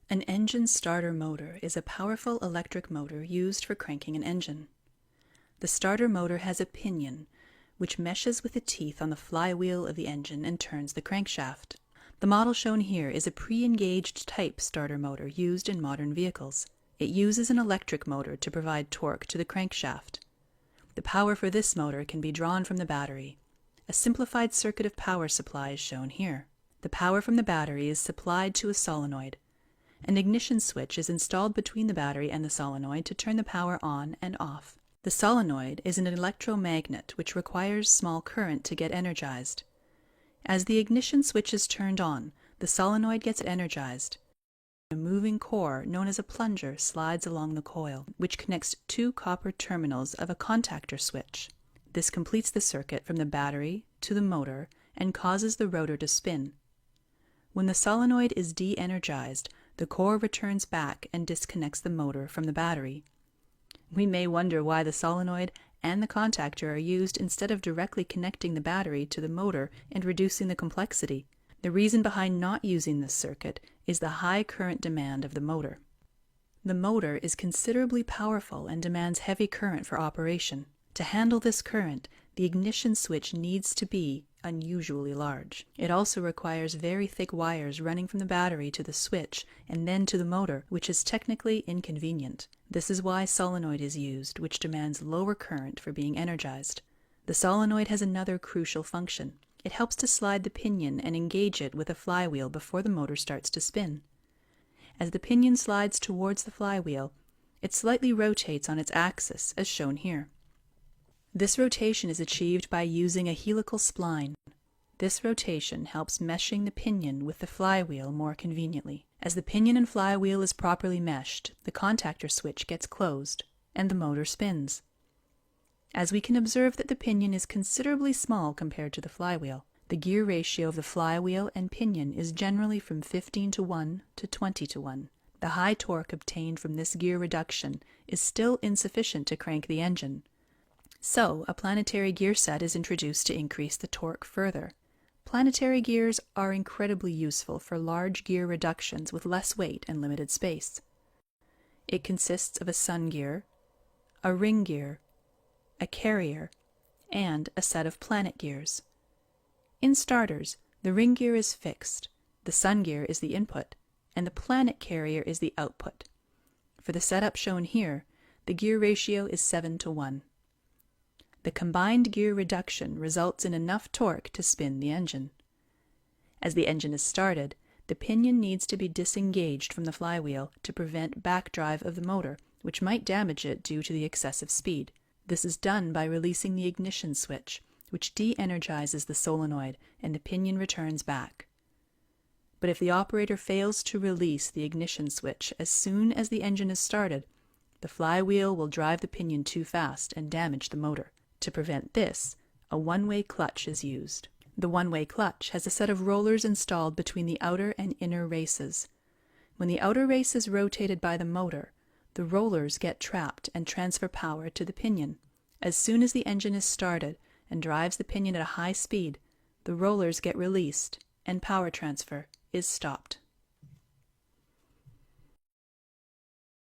An engine starter motor is a powerful electric motor used for cranking an engine. The starter motor has a pinion, which meshes with the teeth on the flywheel of the engine and turns the crankshaft. The model shown here is a pre-engaged type starter motor used in modern vehicles. It uses an electric motor to provide torque to the crankshaft. The power for this motor can be drawn from the battery. A simplified circuit of power supply is shown here. The power from the battery is supplied to a solenoid. An ignition switch is installed between the battery and the solenoid to turn the power on and off. The solenoid is an electromagnet which requires small current to get energized. As the ignition switch is turned on, the solenoid gets energized. A moving core known as a plunger slides along the coil, which connects two copper terminals of a contactor switch. This completes the circuit from the battery to the motor and causes the rotor to spin. When the solenoid is de-energized, the core returns back and disconnects the motor from the battery. We may wonder why the solenoid and the contactor are used instead of directly connecting the battery to the motor and reducing the complexity. The reason behind not using this circuit is the high current demand of the motor. The motor is considerably powerful and demands heavy current for operation. To handle this current, the ignition switch needs to be unusually large. It also requires very thick wires running from the battery to the switch and then to the motor, which is technically inconvenient. This is why solenoid is used, which demands lower current for being energized. The solenoid has another crucial function. It helps to slide the pinion and engage it with a flywheel before the motor starts to spin. As the pinion slides towards the flywheel, it slightly rotates on its axis, as shown here. This rotation is achieved by using a helical spline. This rotation helps meshing the pinion with the flywheel more conveniently. As the pinion and flywheel is properly meshed, the contactor switch gets closed, and the motor spins. As we can observe that the pinion is considerably small compared to the flywheel, the gear ratio of the flywheel and pinion is generally from 15:1 to 20:1. The high torque obtained from this gear reduction is still insufficient to crank the engine. So, a planetary gear set is introduced to increase the torque further. Planetary gears are incredibly useful for large gear reductions with less weight and limited space. It consists of a sun gear, a ring gear, a carrier, and a set of planet gears. In starters, the ring gear is fixed, the sun gear is the input, and the planet carrier is the output. For the setup shown here, the gear ratio is 7:1. The combined gear reduction results in enough torque to spin the engine. As the engine is started, the pinion needs to be disengaged from the flywheel to prevent backdrive of the motor, which might damage it due to the excessive speed. This is done by releasing the ignition switch, which de-energizes the solenoid, and the pinion returns back. But if the operator fails to release the ignition switch as soon as the engine is started, the flywheel will drive the pinion too fast and damage the motor. To prevent this, a one-way clutch is used. The one-way clutch has a set of rollers installed between the outer and inner races. When the outer race is rotated by the motor, the rollers get trapped and transfer power to the pinion. As soon as the engine is started and drives the pinion at a high speed, the rollers get released and power transfer is stopped.